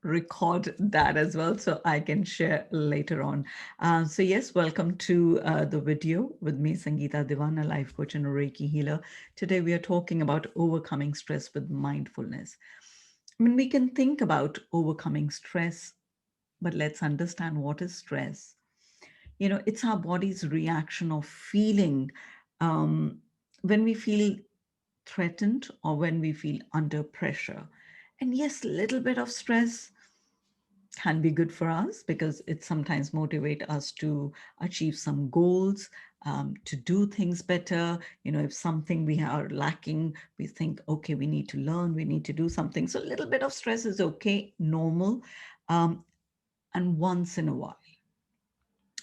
record that as well so I can share later on. So yes, welcome to the video with me, Sangeeta Dewan, a life coach and a Reiki healer. Today we are talking about overcoming stress with mindfulness. I mean, we can think about overcoming stress, but let's understand what is stress. It's our body's reaction of feeling um, when we feel threatened or when we feel under pressure. And yes, a little bit of stress can be good for us because it sometimes motivate us to achieve some goals, to do things better. If something we are lacking, we think, okay, we need to learn, we need to do something. So a little bit of stress is okay, normal, um, and once in a while.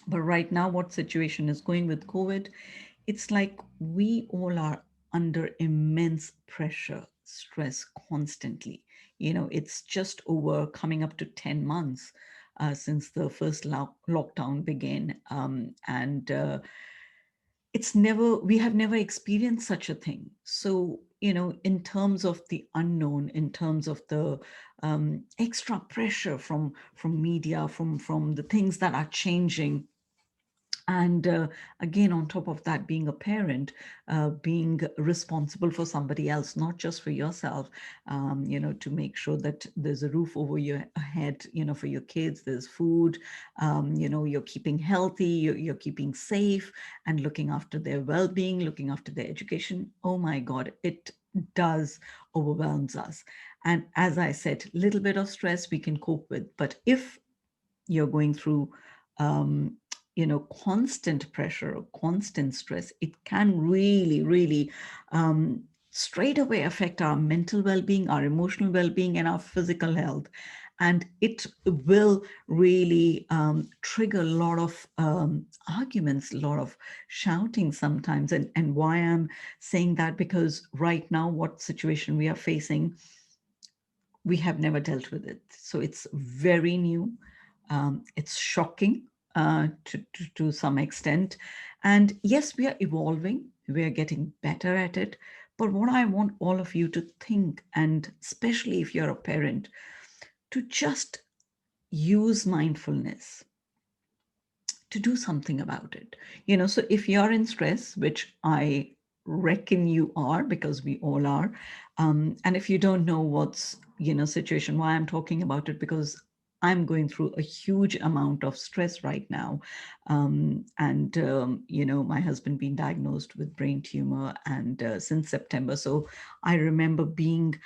But right now, what situation is going with COVID, it's like we all are under immense pressure, stress constantly. It's just over coming up to 10 months since the first lockdown began. And we have never experienced such a thing. So, in terms of the unknown, in terms of the extra pressure from media, from the things that are changing, and again, on top of that, being a parent, being responsible for somebody else, not just for yourself, to make sure that there's a roof over your head, for your kids, there's food, you're keeping healthy, you're keeping safe, and looking after their well-being, looking after their education. Oh my God, it does overwhelms us. And as I said, little bit of stress we can cope with. But if you're going through constant pressure or constant stress, it can really, really straight away affect our mental well-being, our emotional well-being, and our physical health. And it will really trigger a lot of arguments, a lot of shouting sometimes. And why I'm saying that, because right now, what situation we are facing, we have never dealt with it. So it's very new. It's shocking to some extent. And yes, we are evolving, we are getting better at it. But what I want all of you to think, and especially if you're a parent, to just use mindfulness to do something about it. So if you're in stress, which I reckon you are, because we all are, and if you don't know what's situation, why I'm talking about it, because I'm going through a huge amount of stress right now. And my husband being diagnosed with brain tumor, and since September. So I remember being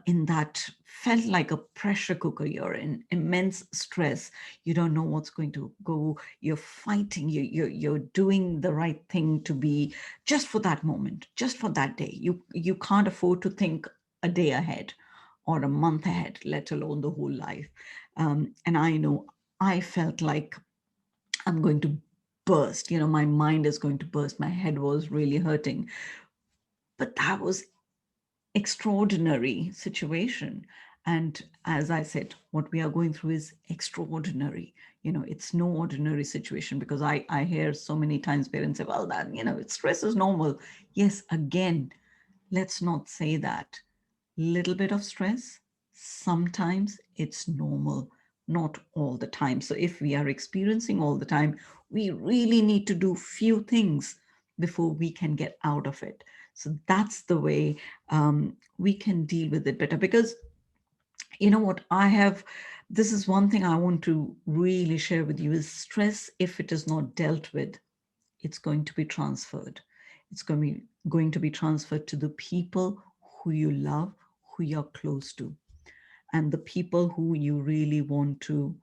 in that, felt like a pressure cooker. You're in immense stress. You don't know what's going to go. You're fighting. You're doing the right thing to be just for that moment, just for that day. You can't afford to think a day ahead or a month ahead, let alone the whole life. And I know I felt like I'm going to burst. My mind is going to burst. My head was really hurting. But that was extraordinary situation. And as I said, what we are going through is extraordinary. It's no ordinary situation, because I hear so many times parents say, well, that, it's stress is normal. Yes, again, let's not say that. Little bit of stress, sometimes it's normal, not all the time. So if we are experiencing all the time, we really need to do few things before we can get out of it. So that's the way we can deal with it better. Because what I have, this is one thing I want to really share with you, is stress, if it is not dealt with, it's going to be transferred. It's going to be transferred to the people who you love, who you're close to, and the people who you really want to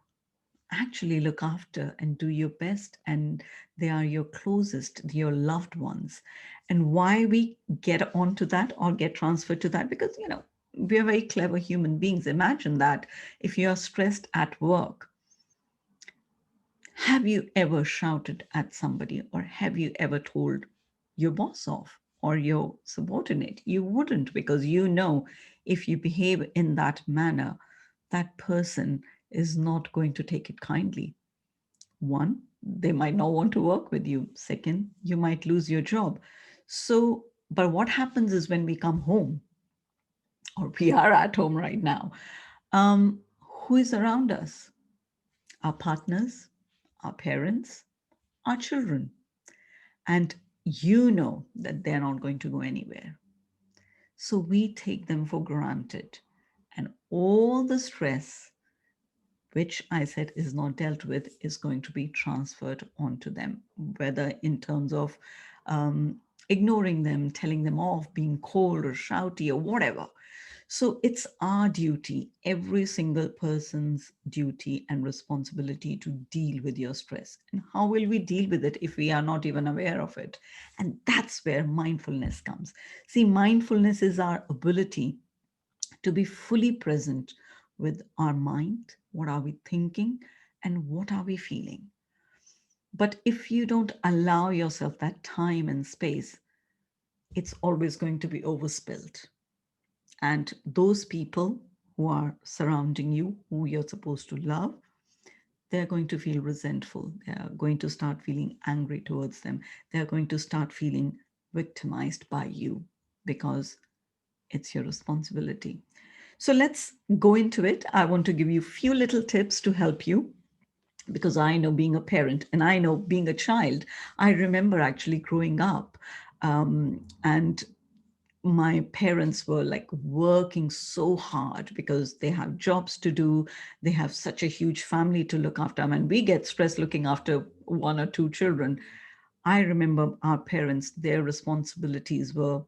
actually look after and do your best. And they are your closest, your loved ones. And why we get onto that or get transferred to that, because, we are very clever human beings. Imagine that if you are stressed at work, have you ever shouted at somebody, or have you ever told your boss off or your subordinate? You wouldn't, because if you behave in that manner, that person is not going to take it kindly. One, they might not want to work with you. Second, you might lose your job. So, but what happens is when we come home, or we are at home right now, um, Who is around us? Our partners, our parents, our children. And you know that they're not going to go anywhere. So we take them for granted. And all the stress, which I said is not dealt with, is going to be transferred onto them, whether in terms of ignoring them, telling them off, being cold or shouty or whatever. So it's our duty, every single person's duty and responsibility to deal with your stress. And how will we deal with it if we are not even aware of it? And that's where mindfulness comes. See, mindfulness is our ability to be fully present with our mind. What are we thinking? And what are we feeling? But if you don't allow yourself that time and space, it's always going to be overspilled. And those people who are surrounding you, who you're supposed to love, they're going to feel resentful. They're going to start feeling angry towards them. They're going to start feeling victimized by you because it's your responsibility. So let's go into it. I want to give you a few little tips to help you because I know being a parent and I know being a child. I remember actually growing up and my parents were like working so hard because they have jobs to do. They have such a huge family to look after. I mean, we get stressed looking after one or two children. I remember our parents, their responsibilities were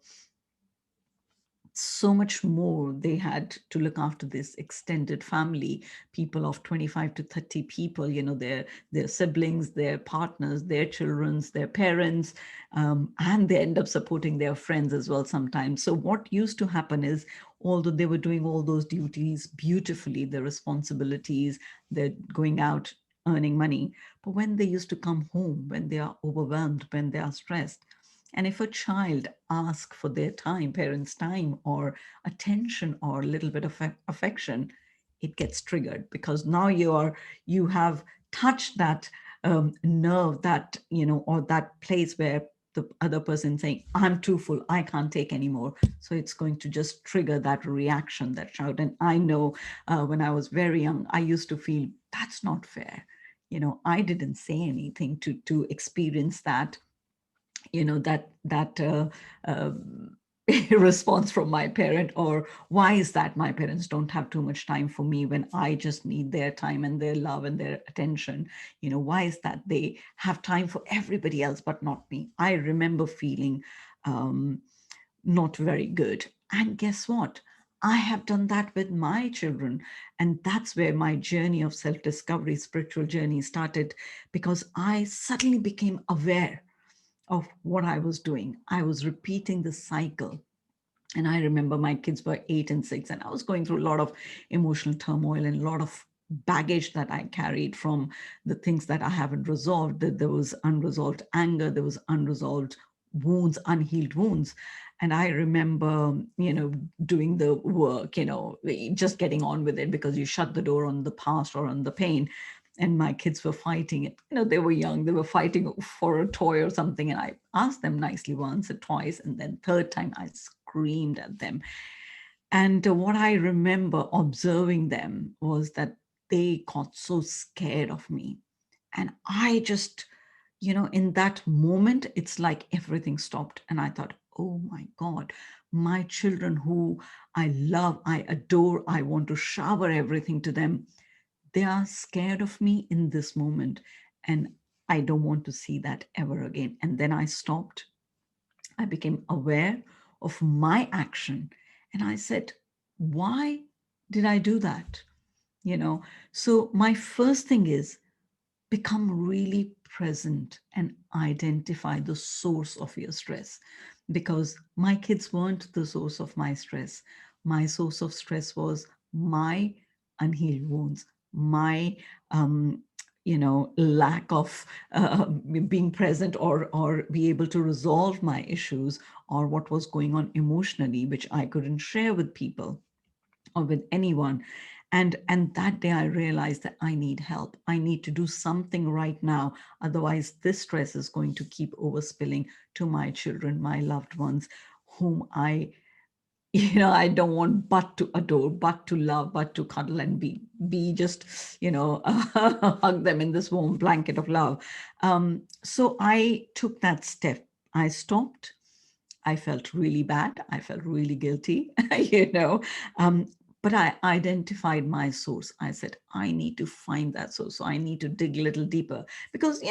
so much more. They had to look after this extended family, people of 25 to 30 people, you know, their siblings, their partners, their children's, their parents, and they end up supporting their friends as well sometimes. So what used to happen is, although they were doing all those duties beautifully, the responsibilities, they're going out earning money, but when they used to come home, when they are overwhelmed, when they are stressed, and if a child asks for their time, parents' time or attention or a little bit of affection, it gets triggered because now you have touched that nerve, that or that place where the other person saying, "I'm too full, I can't take anymore." So it's going to just trigger that reaction, that shout. And I know when I was very young, I used to feel that's not fair. I didn't say anything to experience that that response from my parent, or why is that my parents don't have too much time for me when I just need their time and their love and their attention. Why is that they have time for everybody else but not me? I remember feeling not very good. And guess what? I have done that with my children. And that's where my journey of self-discovery, spiritual journey started, because I suddenly became aware of what I was doing. I was repeating the cycle. And I remember my kids were 8 and 6, and I was going through a lot of emotional turmoil and a lot of baggage that I carried from the things that I haven't resolved. That there was unresolved anger, there was unresolved wounds, unhealed wounds. And I remember, doing the work, just getting on with it because you shut the door on the past or on the pain. And my kids were fighting it. They were young, they were fighting for a toy or something. And I asked them nicely once or twice. And then third time I screamed at them. And what I remember observing them was that they got so scared of me. And I just, in that moment, it's like everything stopped. And I thought, oh my God, my children who I love, I adore, I want to shower everything to them, they are scared of me in this moment. And I don't want to see that ever again. And then I stopped. I became aware of my action. And I said, why did I do that? So my first thing is become really present and identify the source of your stress, because my kids weren't the source of my stress. My source of stress was my unhealed wounds, my lack of being present or be able to resolve my issues, or what was going on emotionally, which I couldn't share with people or with anyone. And that day I realized that I need help. I need to do something right now. Otherwise, this stress is going to keep overspilling to my children, my loved ones, whom I I don't want but to adore, but to love, but to cuddle and be just, hug them in this warm blanket of love. So I took that step. I stopped. I felt really bad. I felt really guilty, you know. Um, but I identified my source. I said, I need to find that source. So I need to dig a little deeper because,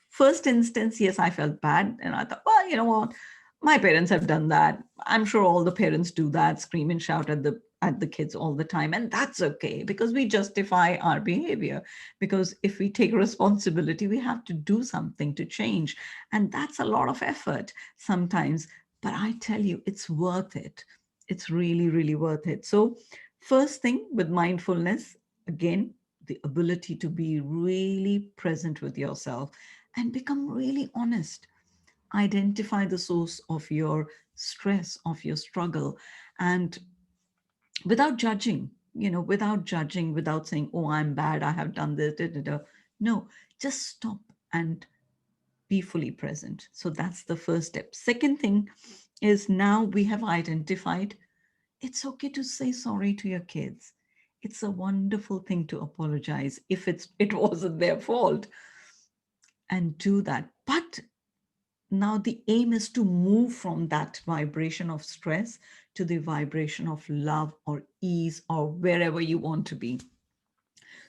first instance, yes, I felt bad. And I thought, well, you know what? My parents have done that. I'm sure all the parents do that, scream and shout at the kids all the time. And that's okay because we justify our behavior. Because if we take responsibility, we have to do something to change. And that's a lot of effort sometimes, but I tell you, it's worth it. It's really, really worth it. So, first thing with mindfulness, again, the ability to be really present with yourself and become really honest. Identify the source of your stress, of your struggle, and without judging, without saying, oh, I'm bad, I have done this, da, da, da. No, just stop and be fully present. So that's the first step. Second thing is, now we have identified it's okay to say sorry to your kids. It's a wonderful thing to apologize if it wasn't their fault, and do that. But now the aim is to move from that vibration of stress to the vibration of love or ease or wherever you want to be.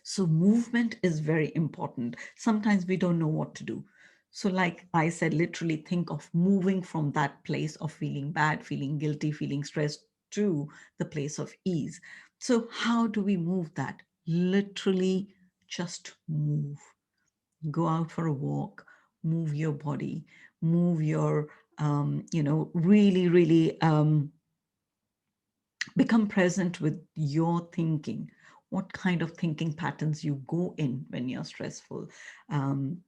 So, movement is very important. Sometimes we don't know what to do. So, like I said, literally think of moving from that place of feeling bad, feeling guilty, feeling stressed to the place of ease. So, how do we move that? Literally just move. Go out for a walk, move your body, move your, really, really become present with your thinking, what kind of thinking patterns you go in when you're stressful. um,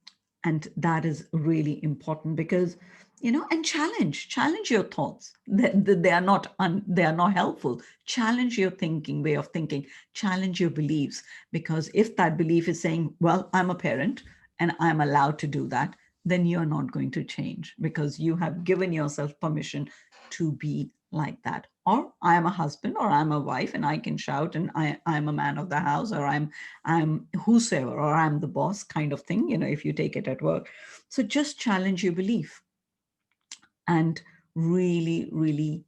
and that is really important because, and challenge your thoughts. They are not they are not helpful. Challenge your thinking, way of thinking. Challenge your beliefs, because if that belief is saying, well, I'm a parent and I'm allowed to do that, then you're not going to change because you have given yourself permission to be like that. Or I am a husband or I'm a wife and I can shout and I'm a man of the house, or I'm whosoever, or I'm the boss, kind of thing, if you take it at work. So just challenge your belief and really, really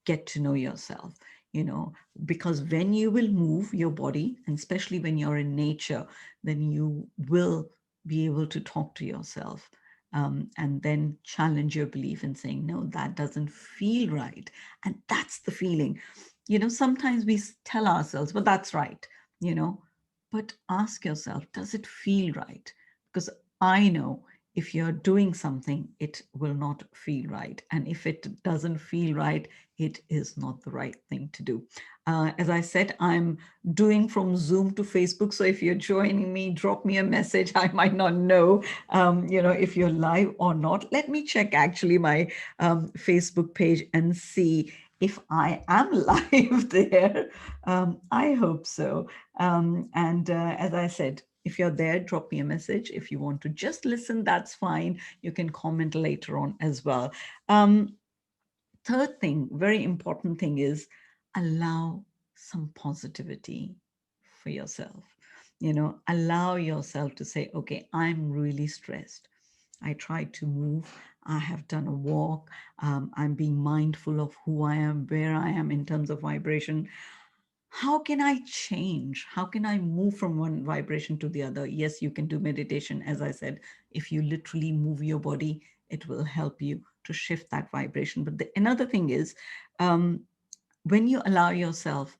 get to know yourself, you know, because when you will move your body, and especially when you're in nature, then you will be able to talk to yourself, and then challenge your belief and saying, no, that doesn't feel right. And that's the feeling. Sometimes we tell ourselves, well, that's right, you know, but ask yourself, does it feel right? Because I know if you're doing something, it will not feel right. And if it doesn't feel right, it is not the right thing to do. As I said, I'm doing from Zoom to Facebook. So if you're joining me, drop me a message. I might not know, if you're live or not. Let me check actually my Facebook page and see if I am live there. I hope so. And as I said, if you're there, drop me a message. If you want to just listen, that's fine. You can comment later on as well. Um, Third thing, very important thing, is allow some positivity for yourself. Allow yourself to say, okay, I'm really stressed. I try to move. I have done a walk. I'm being mindful of who I am, where I am in terms of vibration. How can I change? How can I move from one vibration to the other? Yes, you can do meditation. As I said, if you literally move your body, it will help you to shift that vibration. But another thing is, um, when you allow yourself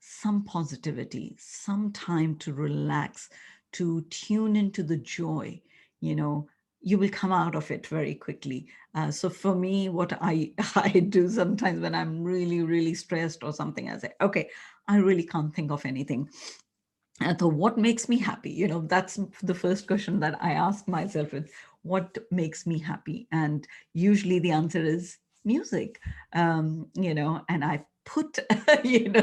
some positivity, some time to relax, to tune into the joy, you know, you will come out of it very quickly. So for me, what I I do sometimes when I'm really, really stressed or something, I say, okay, I really can't think of anything. And so what makes me happy? That's the first question that I ask myself is, what makes me happy? And usually the answer is music. And I put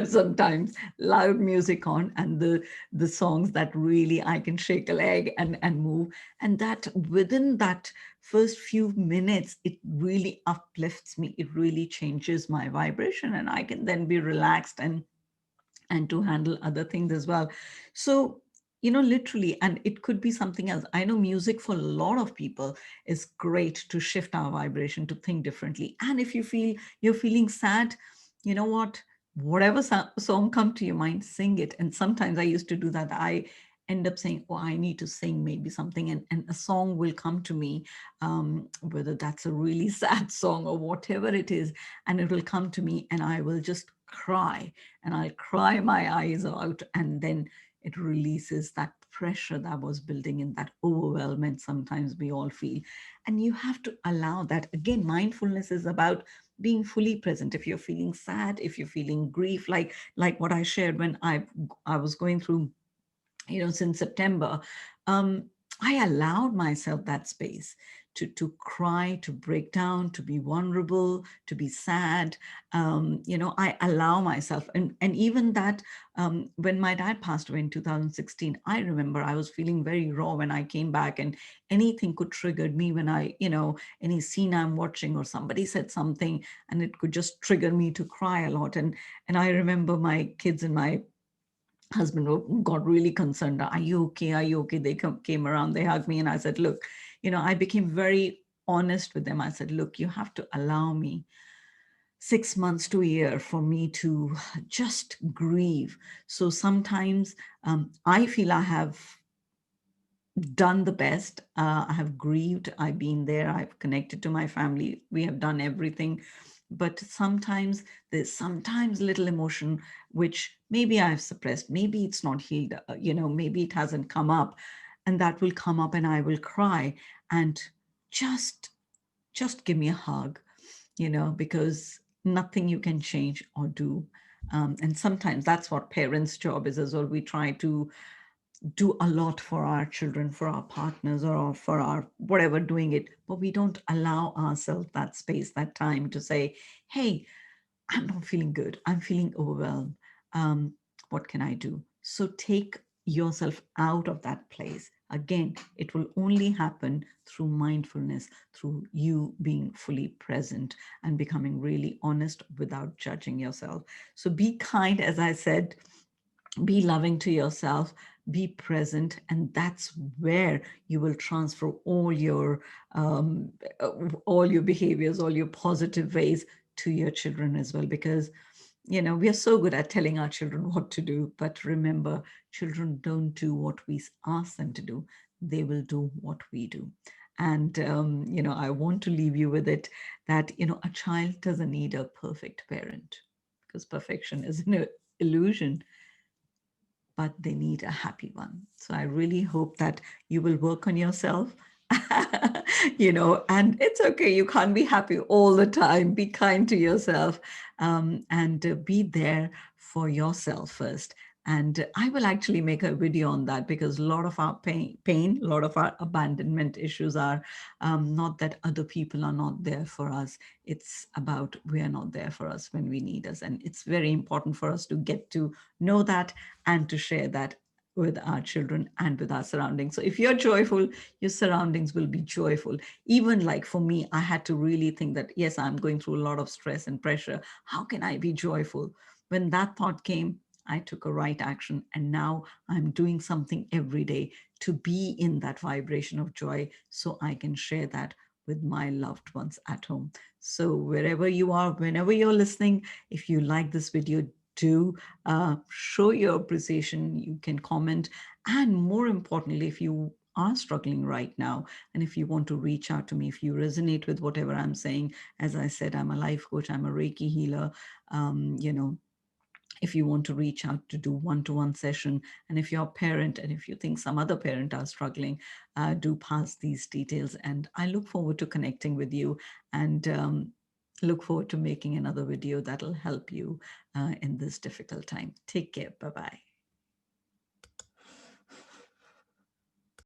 sometimes loud music on, and the songs that really I can shake a leg and move, and that within that first few minutes it really uplifts me, it really changes my vibration, and I can then be relaxed and to handle other things as well. So, literally, and it could be something else. I know music for a lot of people is great to shift our vibration, to think differently. And if you feel you're feeling sad, you know what? Whatever song come to your mind, sing it. And sometimes I used to do that. I end up saying, oh, I need to sing maybe something, and a song will come to me, whether that's a really sad song or whatever it is, and it will come to me, and I will just cry, and I'll cry my eyes out, and then it releases that pressure that was building in, that overwhelmment sometimes we all feel. And you have to allow that. Again, mindfulness is about being fully present. If you're feeling sad, if you're feeling grief, like what I shared when I was going through, since September, um, I allowed myself that space to cry, to break down, to be vulnerable, to be sad. I allow myself, and even that, when my dad passed away in 2016, I remember I was feeling very raw when I came back, and anything could trigger me when any scene I'm watching or somebody said something, and it could just trigger me to cry a lot. And I remember my kids and my husband got really concerned. Are you okay? Are you okay? They came around, they hugged me, and I said, look, I became very honest with them. I said, look, you have to allow me 6 months to a year for me to just grieve. So sometimes I feel I have done the best. I have grieved. I've been there. I've connected to my family. We have done everything. But sometimes there's sometimes little emotion which maybe I've suppressed. Maybe it's not healed. Maybe it hasn't come up, and that will come up, and I will cry, and just just give me a hug. Because nothing you can change or do. And sometimes that's what parents' job is as well. We try to do a lot for our children, for our partners, or for our whatever doing it, but we don't allow ourselves that space, that time to say, hey, I'm not feeling good, I'm feeling overwhelmed. um, what can I do? So take yourself out of that place. Again, it will only happen through mindfulness, through you being fully present and becoming really honest without judging yourself. So be kind, as I said, be loving to yourself, be present, and that's where you will transfer um, all your behaviors, all your positive ways to your children as well. Because we are so good at telling our children what to do, but remember, children don't do what we ask them to do; they will do what we do. And I want to leave you with it that a child doesn't need a perfect parent, because perfection is an illusion, but they need a happy one. So I really hope that you will work on yourself. And it's okay. You can't be happy all the time. Be kind to yourself, and be there for yourself first. And I will actually make a video on that, because a lot of our pain, a lot of our abandonment issues are not that other people are not there for us. It's about we are not there for us when we need us. And it's very important for us to get to know that and to share that with our children and with our surroundings. So if you're joyful, your surroundings will be joyful. Even like for me, I had to really think that, yes, I'm going through a lot of stress and pressure. How can I be joyful? When that thought came, I took a right action. And now I'm doing something every day to be in that vibration of joy so I can share that with my loved ones at home. So wherever you are, whenever you're listening, if you like this video, do show your appreciation. You can comment. And more importantly, if you are struggling right now, and if you want to reach out to me, if you resonate with whatever I'm saying, as I said, I'm a life coach, I'm a Reiki healer. um, you know if you want to reach out to do one-to-one session, and if you're a parent and if you think some other parent are struggling, do pass these details, and I look forward to connecting with you, and look forward to making another video that'll help you in this difficult time. Take care. Bye-bye.